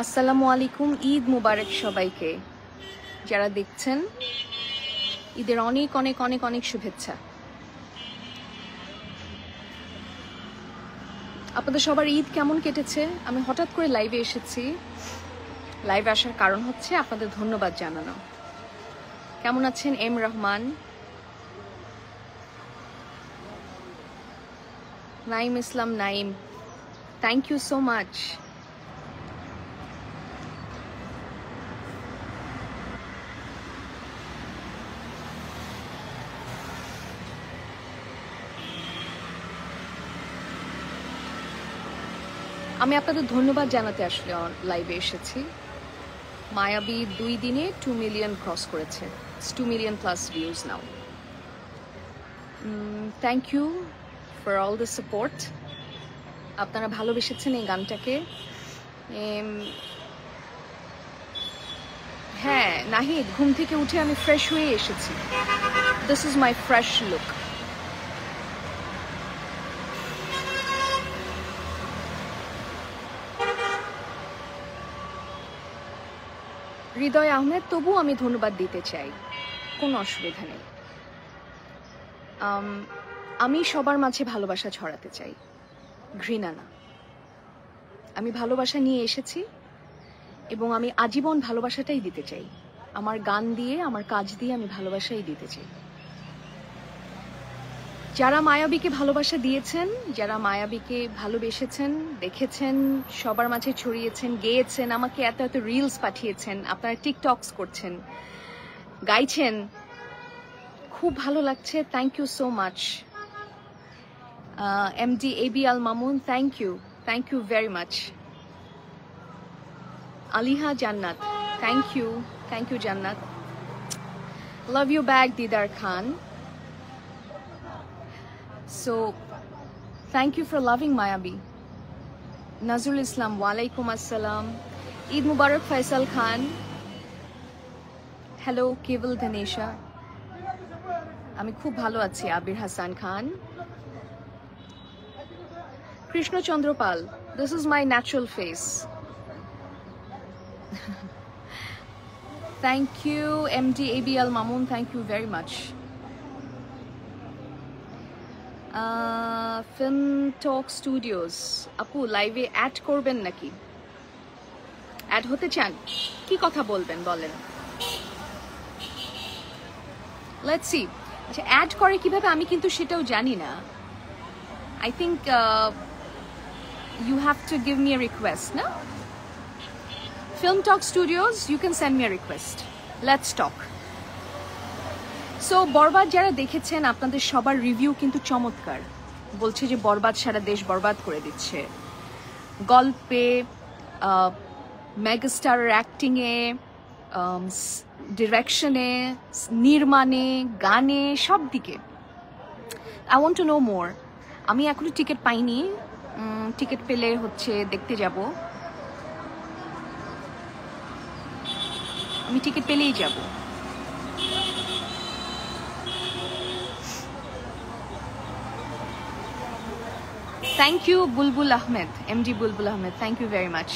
আসসালামু আলাইকুম। ঈদ মুবারক সবাইকে। যারা দেখছেন ঈদের অনেক অনেক অনেক অনেক শুভেচ্ছা। আপনাদের সবার ঈদ কেমন কেটেছে? আমি হঠাৎ করে লাইভে এসেছি। লাইভে আসার কারণ হচ্ছে আপনাদের ধন্যবাদ জানানো। কেমন আছেন M Rahman, Naim Islam Naim, thank you so much. আমি আপনাদের ধন্যবাদ জানাতে আসলে লাইভে এসেছি। মায়াবী 2 দিনে 2 মিলিয়ন ক্রস করেছে। 2 million plus views now. Thank you for all the support. আপনারা ভালোবেসেছেন এই গানটাকে। হ্যাঁ নাহিদ, ঘুম থেকে উঠে আমি ফ্রেশ হয়ে এসেছি। This is my fresh look. Hridoy Ahmed, তবু আমি ধন্যবাদ দিতে চাই, কোনো অসুবিধা নেই। আমি সবার মাঝে ভালোবাসা ছড়াতে চাই, ঘৃণা না। আমি ভালোবাসা নিয়ে এসেছি এবং আমি আজীবন ভালোবাসাটাই দিতে চাই। আমার গান দিয়ে, আমার কাজ দিয়ে আমি ভালোবাসাই দিতে চাই। যারা মায়াবীকে ভালোবাসা দিয়েছেন, যারা মায়াবীকে ভালোবেসেছেন, দেখেছেন, সবার মাঝে ছড়িয়েছেন, গেয়েছেন, আমাকে এত এত রিলস পাঠিয়েছেন, আপনারা টিকটকস করছেন, গাইছেন, খুব ভালো লাগছে। Thank you so much. MD AB Al Mamun, thank you very much. Aliha Jannat, thank you Jannat. Love you back Didar Khan. So, thank you for loving Mayabi. Nazrul Islam, walaikum assalam. Eid Mubarak Faisal Khan. Hello, Keval Dhanesha. Ami khub bhalo achi. Abir Hassan Khan. Krishna Chandropal, this is my natural face. Thank you, MD ABL Mamoon. Thank you very much. Film talk studios, আপু লাইভে add করবেন নাকি? Add হতে চান? কি কথা বলবেন বলেন। Let's see. আচ্ছা, অ্যাড করে কিভাবে আমি কিন্তু সেটাও জানি না। I think you have to give me a request, না? Film talk studios, you can send me a request. Let's talk. So Borbaad যারা দেখেছেন, আপনাদের সবার রিভিউ কিন্তু চমৎকার। বলছে যে বরবাদ সারা দেশ বরবাদ করে দিচ্ছে। গল্পে, মেগাস্টারের অ্যাক্টিংয়ে, ডিরেকশনে, নির্মাণে, গানে, সব দিকে। I want to know more. আমি এখনো টিকিট পাইনি। টিকিট পেলে হচ্ছে দেখতে যাব। আমি টিকিট পেলেই যাব। Thank you, Bulbul Ahmed, MD Bulbul Ahmed. Thank you very much.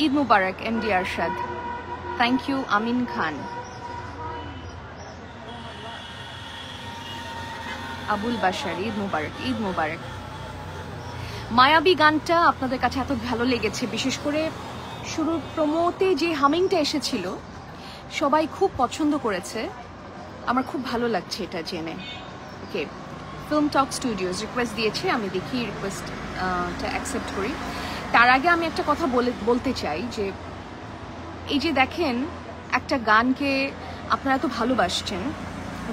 Eid Mubarak, MD Arshad. Thank you, Amin Khan. Abul Bashar, Eid Mubarak, Eid Mubarak. মায়াবী গানটা আপনাদের কাছে এত ভালো লেগেছে, বিশেষ করে শুরুর প্রোমোতে যে হামিংটা এসেছিল, সবাই খুব পছন্দ করেছে। আমার খুব ভালো লাগছে এটা জেনে। ওকে, ফিল্ম টক স্টুডিওস রিকোয়েস্ট দিয়েছে, আমি দেখি রিকোয়েস্টটা অ্যাকসেপ্ট করি। তার আগে আমি একটা কথা বলতে চাই যে এই যে দেখেন একটা গানকে আপনারা তো ভালোবাসছেন,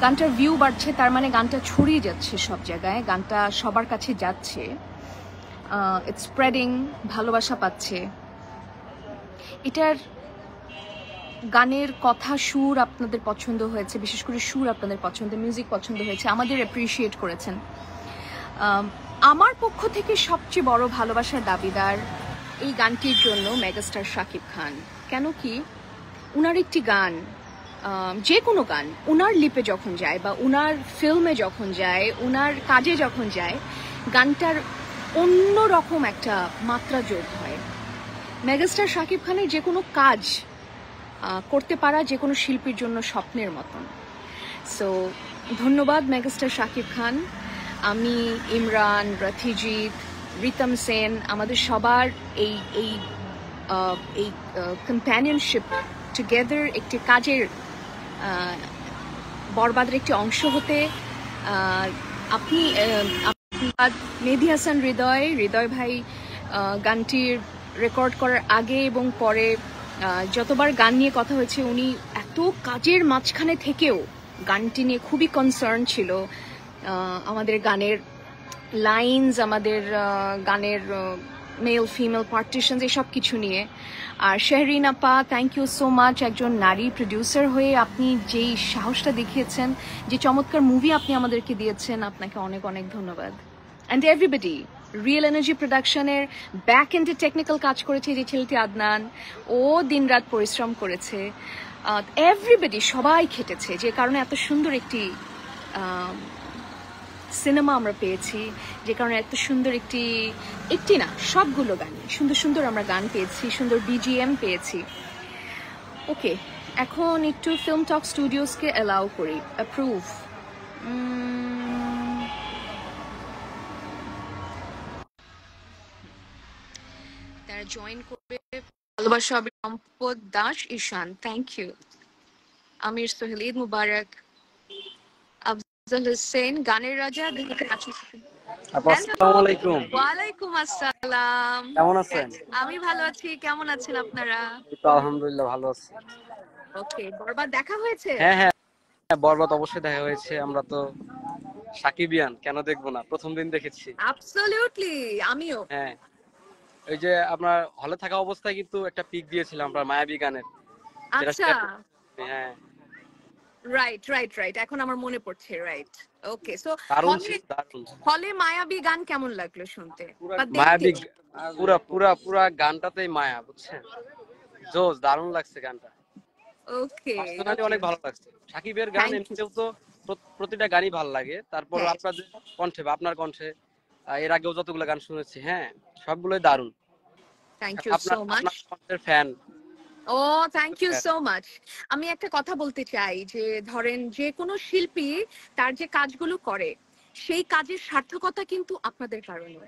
গানটার ভিউ বাড়ছে, তার মানে গানটা ছড়িয়ে যাচ্ছে সব জায়গায়, গানটা সবার কাছে যাচ্ছে, ইটস স্প্রেডিং, ভালোবাসা পাচ্ছে। এটার গানের কথা, সুর আপনাদের পছন্দ হয়েছে, বিশেষ করে সুর আপনাদের পছন্দ, মিউজিক পছন্দ হয়েছে, আমাদের অ্যাপ্রিসিয়েট করেছেন। আমার পক্ষ থেকে সবচেয়ে বড় ভালোবাসার দাবিদার এই গানটির জন্য মেগাস্টার শাকিব খান। কেন কি, উনার একটি গান, যে কোনো গান উনার লিপে যখন যায় বা উনার ফিল্মে যখন যায়, উনার কাজে যখন যায়, গানটার অন্য রকম একটা মাত্রা যোগ হয়। মেগাস্টার শাকিব খানের যে কোনো কাজ করতে পারা যে কোনো শিল্পীর জন্য স্বপ্নের মতন। সো ধন্যবাদ মেগাস্টার শাকিব খান। আমি, ইমরান, রথিজিৎ, রিতম সেন, আমাদের সবার এই এই এই কম্প্যানিয়নশিপ টুগেদার একটি কাজের বরবাদের একটি অংশ হতে আপনি মেহেদী হাসান হৃদয় ভাই গানটির রেকর্ড করার আগে এবং পরে যতবার গান নিয়ে কথা হয়েছে উনি এত কাজের মাঝখানে থেকেও গানটি নিয়ে খুবই কনসার্ন ছিল। আমাদের গানের লাইনস, আমাদের গানের মেল ফিমেল পার্টিশনস, এসব কিছু নিয়ে। আর শেহরিন আপা, থ্যাংক ইউ সো মাচ। একজন নারী প্রডিউসার হয়ে আপনি যেই সাহসটা দেখিয়েছেন, যে চমৎকার মুভি আপনি আমাদেরকে দিয়েছেন, আপনাকে অনেক অনেক ধন্যবাদ। অ্যান্ড এভরিবডি, রিয়েল এনার্জি প্রোডাকশনের ব্যাক এন্ডে টেকনিক্যাল কাজ করেছে যে ছেলেটি আদনান, ও দিনরাত পরিশ্রম করেছে। এভরিবডি, সবাই খেটেছে, যে কারণে এত সুন্দর একটি সিনেমা আমরা পেয়েছি, যে কারণে এত সুন্দর একটি না, সবগুলো গানই সুন্দর সুন্দর আমরা গান পেয়েছি, সুন্দর বিজিএম পেয়েছি। ওকে, এখন একটু ফিল্ম টক স্টুডিওসকে অ্যালাউ করি, অ্যাপ্রুভ। তারা জয়েন করবে। ভালোবাসা সম্পদ দাস ঈশান, থ্যাংক ইউ। আমির সোহেল, ঈদ মুবারক। আফজাল হোসেন, গানের রাজা। আসসালামু আলাইকুম। ওয়ালাইকুম আসসালাম। কেমন আছেন? আমি ভালো আছি, কেমন আছেন আপনারা? আলহামদুলিল্লাহ ভালো আছি। ওকে, বরবাদ দেখা হয়েছে? হ্যাঁ হ্যাঁ, বরবাদ অবশ্যই দেখা হয়েছে। আমরা তো সাকিবিয়ান, কেন দেখবো না, প্রথম দিন দেখেছি। অ্যাবসলিউটলি, আমিও। হ্যাঁ, ওই যে আপনার হলে থাকা অবস্থায় কিন্তু একটা পিক দিয়েছিলাম আমরা মায়াবী গানের। আচ্ছা, হ্যাঁ, রাইট, এখন আমার মনে পড়ছে। রাইট, ওকে। সো দারুণ ছিল, দারুণ। হলে মায়াবী গান কেমন লাগলো শুনতে বা মায়াবী দেখতে? পুরা গানটাতেই মায়া, বুঝছেন? জোস, দারুণ লাগছে গানটা। ওকে, পার্সোনালি অনেক ভালো লাগছে। সাকিবের গান এমনিতেও তো প্রতিটা গানই ভালো লাগে, তারপর আপনাদের কণ্ঠে বা আপনার কণ্ঠে এর আগেও যতগুলো গান শুনেছি, হ্যাঁ, সবগুলোই দারুণ। Thank you so much. আপনার কণ্ঠের ফ্যান। ও, থ্যাংক ইউ সো মাচ। আমি একটা কথা বলতে চাই, যে ধরেন যে কোনো শিল্পী তার যে কাজগুলো করে, সেই কাজের সার্থকতা কিন্তু আপনাদের কারণে।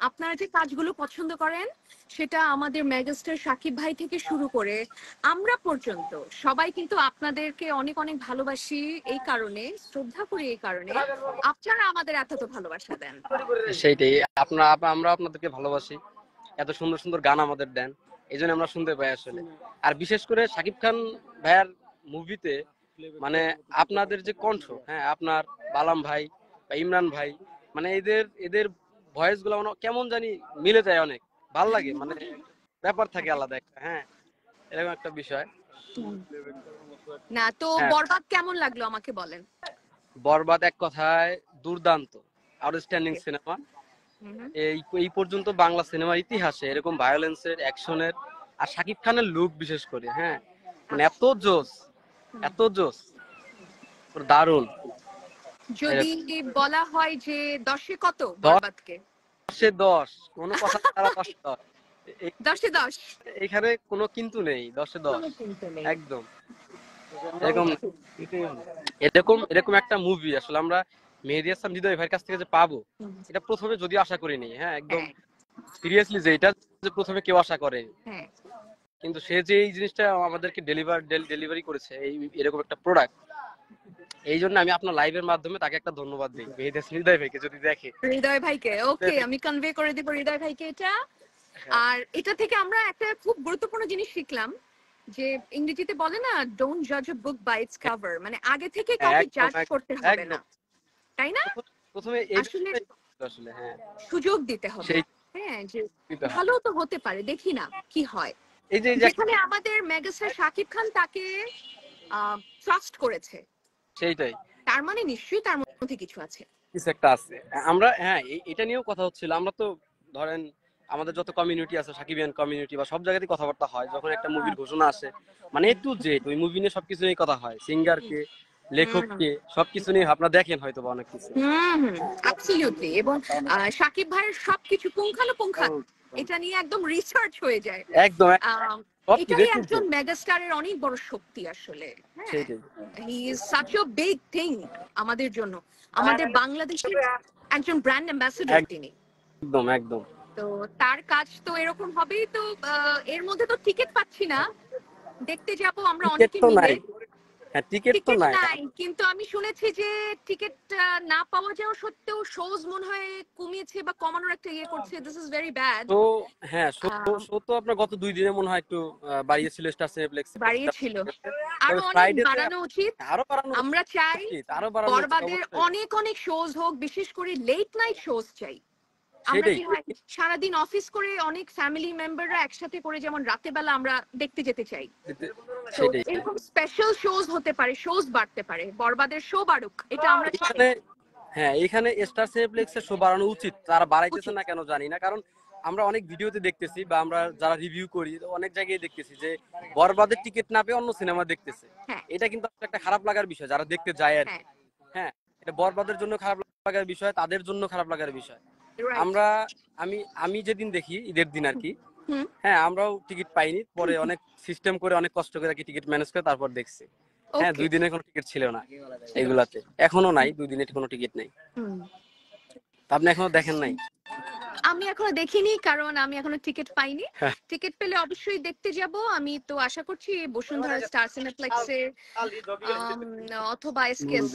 আপনারা যে কাজগুলো পছন্দ করেন, সেটা আমাদের মেগাস্টার শাকিব ভাই থেকে শুরু করে আমরা পর্যন্ত সবাই কিন্তু আপনাদেরকে অনেক অনেক ভালোবাসি এই কারণে, শ্রদ্ধা করি এই কারণে, আপনারা আমাদের এত ভালোবাসা দেন। সেইটাই, আমরা আপনাদেরকে ভালোবাসি, এত সুন্দর সুন্দর গান আমাদের দেন, এই জন্য আমরা শুনতে পাই আসলে। আর বিশেষ করে শাকিব খান ভাইয়ার মুভিতে মানে আপনাদের যে কণ্ঠ, হ্যাঁ, আপনার বালাম ভাই বা ইমরান ভাই, মানে এদের ভয়েস গুলো কেমন জানি মিলে যায়, অনেক ভাল লাগে, মানে ব্যাপার থাকে আলাদা একটা। হ্যাঁ, এরকম একটা বিষয়। না তো বরবাদ কেমন লাগলো আমাকে বলেন। বরবাদ এক কথায় দুর্দান্ত, আউটস্ট্যান্ডিং সিনেমা। এই পর্যন্ত বাংলা সিনেমার ইতিহাসে এরকম ভায়োলেন্সের, অ্যাকশনের আর শাকিব খানের লুক বিশেষ করে, হ্যাঁ, মানে এত জোস, দারুণ। যদি বলা হয় যে 10-এ কত বরবাদকে? 10-এ 10, কোনো কথা ছাড়া 10-এ 10। 10-এ 10, এখানে কোনো কিন্তু নেই, 10-এ 10 একদম। এরকম একটা মুভি আসলে আমরা মেহেদী হাসান হৃদয় ভাইয়ের কাছ থেকে যে পাবো, এটা প্রথমে যদিও আশা করিনি। হ্যাঁ, একদম সিরিয়াসলি, যে এটা যে প্রথমে কেউ আশা করে, কিন্তু সে যে এই জিনিসটা আমাদেরকে ডেলিভারি করেছে, এরকম একটা প্রোডাক্ট, এই জন্য আমি আপনার লাইভের মাধ্যমে তাকে একটা ধন্যবাদ দিই, মেহেদী হাসান হৃদয় ভাইকে, যদি দেখে। হৃদয় ভাইকে, ওকে, আমি কনভে করে দিব হৃদয় ভাইকে এটা। আর এটা থেকে আমরা একটা খুব গুরুত্বপূর্ণ জিনিস শিখলাম, যে ইংরেজিতে বলে না, ডোন্ট জাজ আ বুক বাই ইটস কভার, মানে আগে থেকে কাউকে জাজ করতে হবে না, তাই না? প্রথমে আসলে হ্যাঁ, সুযোগ দিতে হবে। হ্যাঁ, যে ভালো তো হতে পারে, দেখি না কি হয়। যেখানে আমাদের মেগাস্টার শাকিব খান তাকে ট্রাস্ট করেছে, সেইটাই, তার মানে নিশ্চয়ই তার মধ্যে কিছু আছে, কিছু একটা আছে। আমরা হ্যাঁ, এটা নিয়েও কথা হচ্ছিল। আমরা তো ধরেন আমাদের যত কমিউনিটি আছে, সাকিবিয়ান কমিউনিটি, বা সব জায়গাতেই কথাবার্তা হয় যখন একটা মুভির ঘোষণা আসে, মানে একটু যে ওই মুভি নিয়ে সবকিছু নিয়ে কথা হয়, সিঙ্গারকে, লেখককে, সবকিছু নিয়ে আপনারা দেখেন হয়তো অনেক কিছু। অ্যাবসলিউটলি। এবং শাকিব ভাইয়ের সবকিছু পুঙ্খানুপুঙ্খানু এটা নিয়ে একদম রিসার্চ হয়ে যায়। একদম আম, সবকিছু এটাই A to Z। একজন মেগাস্টারের অনেক বড় শক্তি আসলে। হ্যাঁ, সেইটাই he is such a big thing আমাদের জন্য, আমাদের বাংলাদেশের একজন ব্র্যান্ড অ্যাম্বাসেডর তিনি। একদম একদম। তো তার কাজ তো এরকম হবেই। তো এর মধ্যে তো টিকিট পাচ্ছি না, দেখতে যাবো আমরা টিকিট অনেকে তো মিলে। নাই, হ্যাঁ টিকিট তো টিকিট নাই। নাই, কিন্তু আমি শুনেছি যে টিকিট না পাওয়া যাওয়া সত্ত্বেও শোজ মনে হয় কমিয়েছে বা কমানোর একটা ইয়ে করছে। This is very bad. তো হ্যাঁ শো তো আপনার গত 2 দিনে মনে হয় একটু বাড়িয়েছিল স্টার সিনেপ্লেক্সে। বাড়িয়েছিল, আরো তবে অনেক ফ্রাইডেতে বাড়ানো উচিত। আরো বাড়ানো আমরা চাই উচিত, আরো বাড়ানো উচিত বরবাদের অবশ্যই। অনেক অনেক শোজ হোক, বিশেষ করে লেট নাইট শোজ চাই। আমরা সেটাই কি হয় সারাদিন অফিস করে অনেক ফ্যামিলি মেম্বাররা একসাথে করে যেমন রাতে বেলা আমরা দেখতে যেতে চাই। তো সেটাই। এরকম স্পেশাল শোজ হতে পারে, শোজ বাড়তে পারে, বরবাদের শো বাড়ুক, এটা আমরা চাই। এখানে হ্যাঁ এখানে স্টার সিনেপ্লেক্সের শো বাড়ানো উচিত, তারা বাড়াইতেছে উচিত। না কেন জানি না। কারণ আমরা অনেক ভিডিওতে দেখতেছি বা আমরা যারা রিভিউ করি অনেক জায়গায় দেখতেছি যে বরবাদের টিকিট না পেয়ে অন্য সিনেমা দেখতেছে। হ্যাঁ এটা কিন্তু একটা খারাপ লাগার বিষয় যারা দেখতে যায় আর কি। হ্যাঁ, হ্যাঁ, এটা বরবাদের জন্য খারাপ লাগার বিষয়, তাদের জন্য খারাপ লাগার বিষয়। রাইট। আমরা আমি আমি যেদিন দেখি ঈদের দিন আর কি, হুম, হ্যাঁ আমরাও টিকিট পাইনি, পরে অনেক সিস্টেম করে অনেক কষ্ট করে কি টিকিট ম্যানেজ করে তারপর দেখছি। হ্যাঁ ওকে। 2 দিনের কোনো টিকিট ছিল না এগুলাতে, এখনো নাই, 2 দিনের কোনো টিকিট নেই। হুম, আপনি এখনো দেখেন নাই? আমি এখনো দেখিনি কারণ আমি এখনো টিকিট পাইনি। হ্যাঁ। টিকিট পেলে অবশ্যই দেখতে যাব। আমি তো আশা করছি বসুন্ধরা স্টার সিনেপ্লেক্সে অথবা এসকেএস,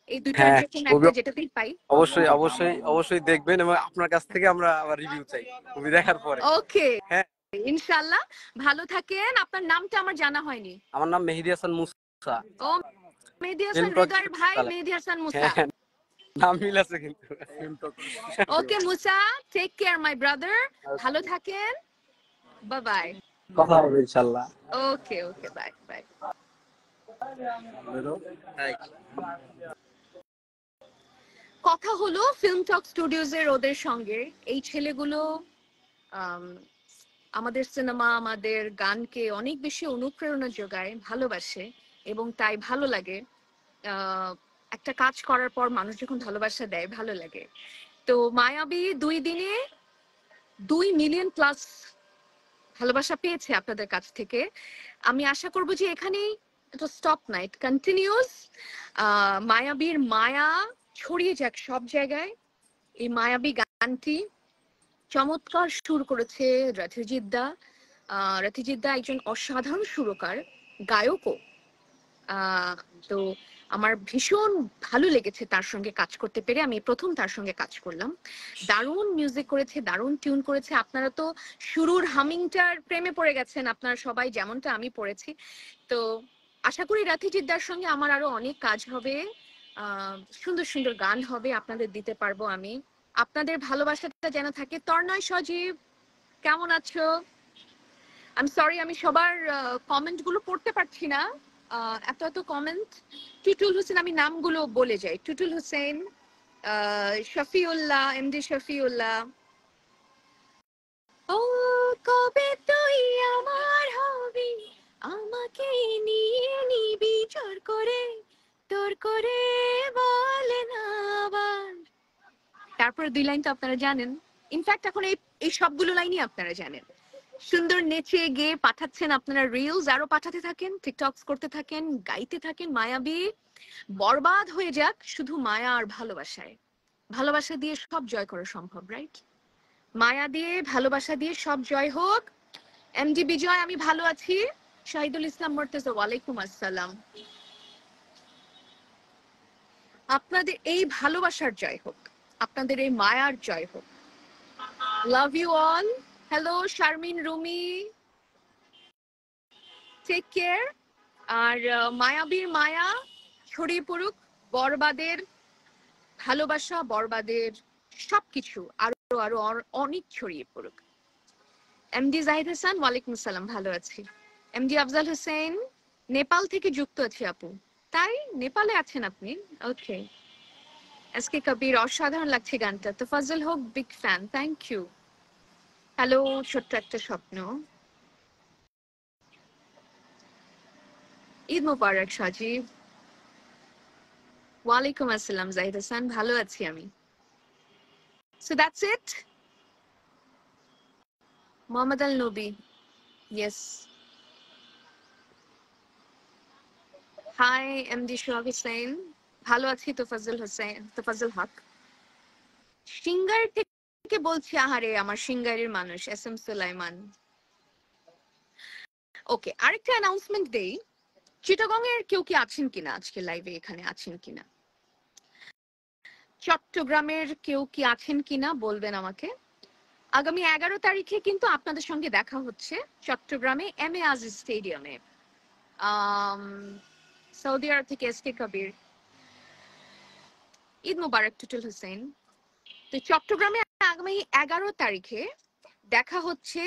এই দুইটার হ্যাঁ যে কোনো একটা যেটাতেই পাই। অবশ্যই অবশ্যই অবশ্যই দেখবেন এবং আপনার কাছ থেকে আমরা আবার রিভিউ চাই মুভি দেখার পরে। ওকে, হ্যাঁ, ইনশাআল্লাহ। ভালো থাকেন। আপনার নামটা আমার জানা হয়নি। আমার নাম মেহেদী হাসান মুসা। ও, মেহেদী হাসান, ফিল্ম টক হৃদয়ের ভাই মেহেদী হাসান মুসা। হ্যাঁ নাম মিল আছে কিন্তু। ওকে মুসা, টেক কেয়ার মাই ব্রাদার। ভালো থাকেন, বাই বাই। কথা হবে ইনশাআল্লাহ। ওকে ওকে, বাই বাই। কথা হলো ফিল্ম টক স্টুডিওজ এর ওদের সঙ্গে। এই ছেলেগুলো আম, আমাদের সিনেমা, আমাদের গানকে অনেক বেশি অনুপ্রেরণা যোগায়, ভালোবাসে, এবং তাই ভালো লাগে। একটা কাজ করার পর মানুষ যখন ভালোবাসা দেয় ভালো লাগে। তো মায়াবী 2 দিনে 2 মিলিয়ন প্লাস ভালোবাসা পেয়েছে আপনাদের কাছ থেকে। আমি আশা করব যে এখানেই এটা স্টপ না, ইট কন্টিনিউস। মায়াবীর মায়া ছড়িয়ে যাক সব জায়গায়। এই মায়াবী গানটি চমৎকার সুর করেছে রথিজিৎ দা। রথিজিৎ দা একজন অসাধারণ সুরকার, গায়কও। আহ, তো আমার ভীষণ ভালো লেগেছে তার সঙ্গে কাজ করতে পেরে। আমি প্রথম তার সঙ্গে কাজ করলাম। দারুণ মিউজিক করেছে, দারুণ টিউন করেছে। আপনারা তো শুরুর হামিংটার প্রেমে পড়ে গেছেন আপনারা সবাই, যেমনটা আমি পড়েছি। তো আশা করি রাথিজিৎদার সঙ্গে আমার আরো অনেক কাজ হবে, সুন্দর সুন্দর গান হবে, আপনাদের দিতে পারবো আমি। আপনাদের ভালোবাসাটা যেন থাকে। তর্ণয় সজীব, কেমন আছো? আমি সরি, আমি সবার কমেন্ট গুলো পড়তে পারছি না, এত এত কমেন্ট। টুটুল হোসেন, আমি নামগুলো বলে যাই। টুটুল হোসেন, শফিউল্লাহ, এমডি শফিউল্লাহ। ও কবে তুই আমার হবি, আমাকে নিয়ে নিবি জোর করে, তোর করে বলে না আবার। তারপরে 2 লাইন তো আপনারা জানেন। ইনফ্যাক্ট এখন এই এই সবগুলো লাইনই আপনারা জানেন। সুন্দর নেচে গেয়ে পাঠাচ্ছেন আপনারা রিলস, আরো পাঠাতে থাকেন, টিকটকস করতে থাকেন, গাইতে থাকেন। মায়াবী বরবাদ হয়ে যাক শুধু মায়া আর ভালোবাসায়। ভালোবাসা দিয়ে সব জয় করা সম্ভব, রাইট? মায়া দিয়ে, ভালোবাসা দিয়ে সব জয় হোক। এমডি বিজয়, আমি ভালো আছি। শাহিদুল ইসলাম মুর্তজা, ওয়ালাইকুম আসসালাম। আপনাদের এই ভালোবাসার জয় হোক, আপনাদের এই মায়ার জয় হোক। Love you all. Hello Sharmin, Rumi, take care. আর মায়াবীর মায়া ছড়িয়ে পড়ুক, বরবাদের ভালোবাসা, বরবাদের সবকিছু আরো আরো অনেক ছড়িয়ে পড়ুক। এমডি জাহিদ হাসান, ওয়ালাইকুম আসসালাম, ভালো আছি। এমডি আফজাল হোসেন, নেপাল থেকে যুক্ত আছি আপু। তাই নেপালে আছেন আপনি? ওকে। এসকে কবির, অসাধারণ লাগছে গানটা। তো Fazal Haque, big fan, thank you. Hello ছোট্ট একটা স্বপ্ন, ঈদ মোবারক সাজিব। ওয়ালাইকুম আসসালাম জাহিদ হাসান, ভালো আছি আমি। So that's it. Mohammad Al Nabi, yes. Hi MD Sohag Hossain, ভালো আছি। তোফাজ্জল হক সিঙ্গার থেকে বলছি। আহারে আমার সিঙ্গারের মানুষ এস এম সুলাইমান। ওকে, আরেকটা অ্যানাউন্সমেন্ট দেই। চিটাগং এর কেউ কি আছেন কিনা আজকে লাইভে, এখানে আছেন কিনা? চট্টগ্রামের কেউ কি আছেন কিনা বলবেন আমাকে। আগামী 11 তারিখে কিন্তু আপনাদের সঙ্গে দেখা হচ্ছে চট্টগ্রামে এম এ আজিজ স্টেডিয়ামে। সৌদি আরব থেকে এস কে কবির, ঈদ মুবারক টুটুল হোসেন। তো চট্টগ্রামে আগামী 11 তারিখে দেখা হচ্ছে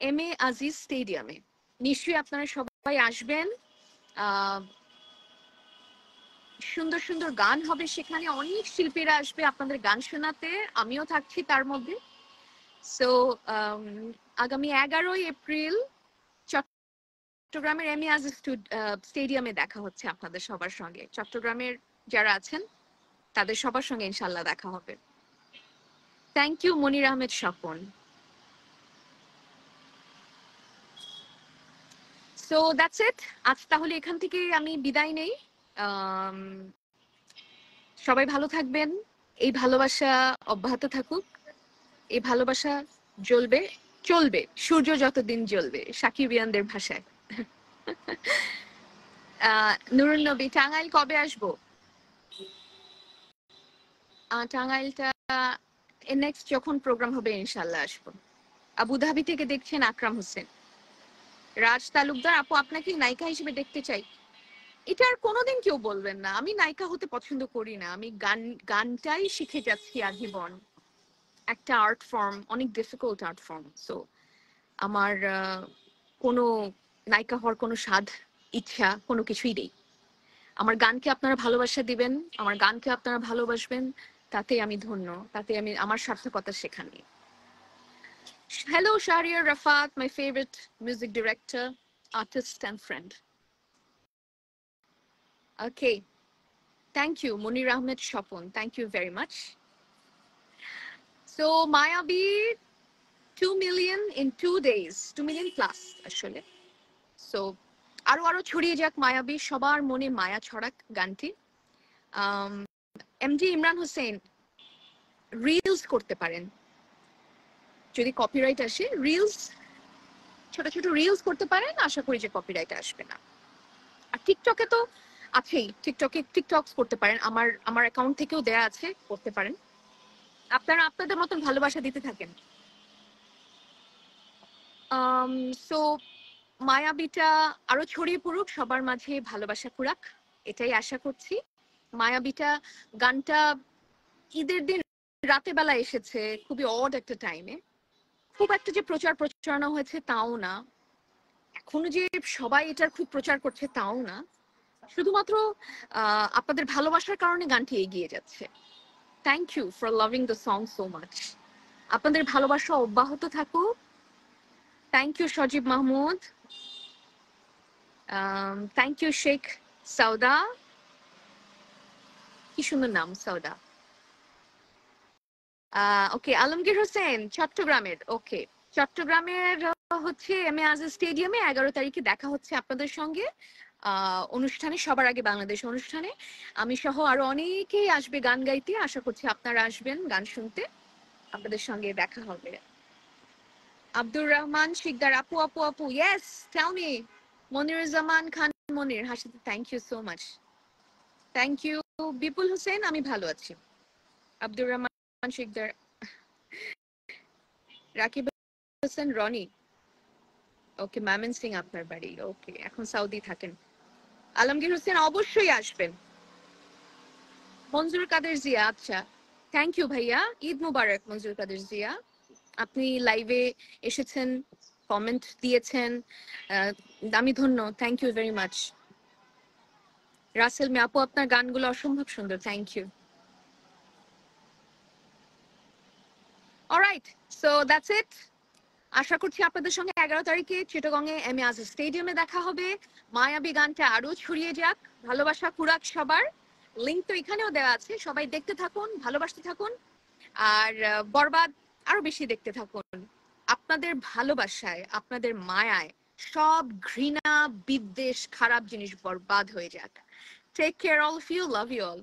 এম এ আজিজ স্টেডিয়ামে। নিশ্চয়ই আপনারা সবাই আসবেন। সুন্দর সুন্দর গান হবে সেখানে, অনেক শিল্পীরা আসবে আপনাদের গান শোনাতে, আমিও থাকছি তার মধ্যে। সো আগামী 11 এপ্রিল চট্টগ্রামের এম এ আজিজ স্টেডিয়ামে দেখা হচ্ছে আপনাদের সবার সঙ্গে। চট্টগ্রামের যারা আছেন তাদের সবার সঙ্গে ইনশাল্লাহ দেখা হবে। Thank you Monir Ahmed Swapan. So that's it. আজ তাহলে এখান থেকে আমি বিদায় নেই। সবাই ভালো থাকবেন, এই ভালোবাসা অব্যাহত থাকুক, এই ভালোবাসা জ্বলবে, চলবে, সূর্য যতদিন জ্বলবে, সাকিবিয়ানদের ভাষায়। নুরুন নবী, টাঙ্গাইল কবে আসবো? টাঙ্গাইলটা নেক্সট যখন প্রোগ্রাম হবে ইনশাল্লাহ আসবো। আবুধাবি থেকে দেখছেন আকরাম হোসেন। রাজ তালুকদার, আপু আপনাকে নায়িকা হিসেবে দেখতে চাই। এটা আর কোনোদিন কেউ বলবেন না। আমি নায়িকা হতে পছন্দ করি না। আমি গানটাই শিখে যাচ্ছি আজীবন। একটা আর্ট ফর্ম, অনেক ডিফিকাল্ট আর্ট ফর্ম। সো আমার কোনো নায়িকা হওয়ার কোনো স্বাদ, ইচ্ছা কোনো কিছুই নেই। আমার গানকে আপনারা ভালোবাসা দিবেন, আমার গানকে আপনারা ভালোবাসবেন, তাতে আমি ধন্য, তাতে আমি আমার সার্থকতা সেখানে। Hello Shahriar Rafat, my favourite music director, artist and friend. Okay, thank you Monir Ahmed Swapan, thank you very much. So Mayabi 2 million in 2 days, 2 million plus আসলে। সো আরো ছড়িয়ে যাক মায়াবী, সবার মনে মায়া ছড়াক গানটি। এমডি ইমরান হোসেন, রিলস করতে পারেন যদি কপিরাইট আসে। রিলস, ছোট ছোট রিলস করতে পারেন, আশা করি যে কপিরাইট আসবে না। আর টিকটকে তো আছেই, টিকটকস করতে পারেন, আমার অ্যাকাউন্ট থেকেও দেয়া আছে, করতে পারেন। আপনারা আপনাদের মতন ভালোবাসা দিতে থাকেন। সো মায়াবীটা আরো ছড়িয়ে পড়ুক, সবার মাঝে ভালোবাসা কুড়াক, এটাই আশা করছি। মায়াবীটা গানটা ঈদের দিন রাতে বেলা এসেছে, খুবই অড একটা টাইমে। খুব একটা যে প্রচারণা হয়েছে তাও না, এখনো যে সবাই এটার খুব প্রচার করছে তাও না। শুধুমাত্র আপনাদের ভালোবাসার কারণে গানটি এগিয়ে যাচ্ছে। Thank you for loving the song so much. আপনাদের ভালোবাসা অব্যাহত থাকুক। Thank you Sajib Mahmud, thank you Sheikh Souda, কি সুন্দর নাম সৌদা। ওকে, আলমগীর হোসেন চট্টগ্রামের। ওকে, চট্টগ্রামের হচ্ছে এম এ আজিজ স্টেডিয়ামে 11 তারিখে দেখা হচ্ছে আপনাদের সঙ্গে অনুষ্ঠানে, সবার আগে বাংলাদেশ অনুষ্ঠানে। আমি সহ আরো অনেকেই আসবে গান গাইতে, আশা করছি আপনারা আসবেন গান শুনতে, আপনাদের সঙ্গে দেখা হবে। আব্দুর রহমান শিকদার, আপু আপু আপু, yes tell me. Moniruzzaman Khan Monir, হাসিতে thank you so much, thank you. Bipul Hossain, আমি ভালো আছি। আব্দুর রহমান শিকদার, রাকিব হোসেন রনি, ওকে মামেন সিং আপনার বাড়ি, ওকে এখন সৌদি থাকেন। আলমগীর হোসেন অবশ্যই আসবেন। মঞ্জুর কাদের জিয়া, আচ্ছা থ্যাংক ইউ ভাইয়া, ঈদ মুবারক মঞ্জুর কাদের জিয়া। আপনি লাইভে এসেছেন, কমেন্ট দিয়েছেন, আমি ধন্য, thank you very much. Rasel মে, আপু আপনার গানগুলো অসম্ভব সুন্দর, thank you. Alright, so that's it. আশা করছি আপনাদের সঙ্গে 11 তারিখে চিটাগংয়ে এম এ আজিজ স্টেডিয়ামে দেখা হবে। মায়াবী গানটা আরো ছড়িয়ে যাক, ভালোবাসা কুড়াক সবার। লিঙ্ক তো এখানেও দেওয়া আছে, সবাই দেখতে থাকুন, ভালোবাসতে থাকুন, আর বরবাদ আরো বেশি দেখতে থাকুন। আপনাদের ভালোবাসায়, আপনাদের মায়ায় সব ঘৃণা, বিদ্বেষ, খারাপ জিনিস বরবাদ হয়ে যাক। Take care all of you, love you all.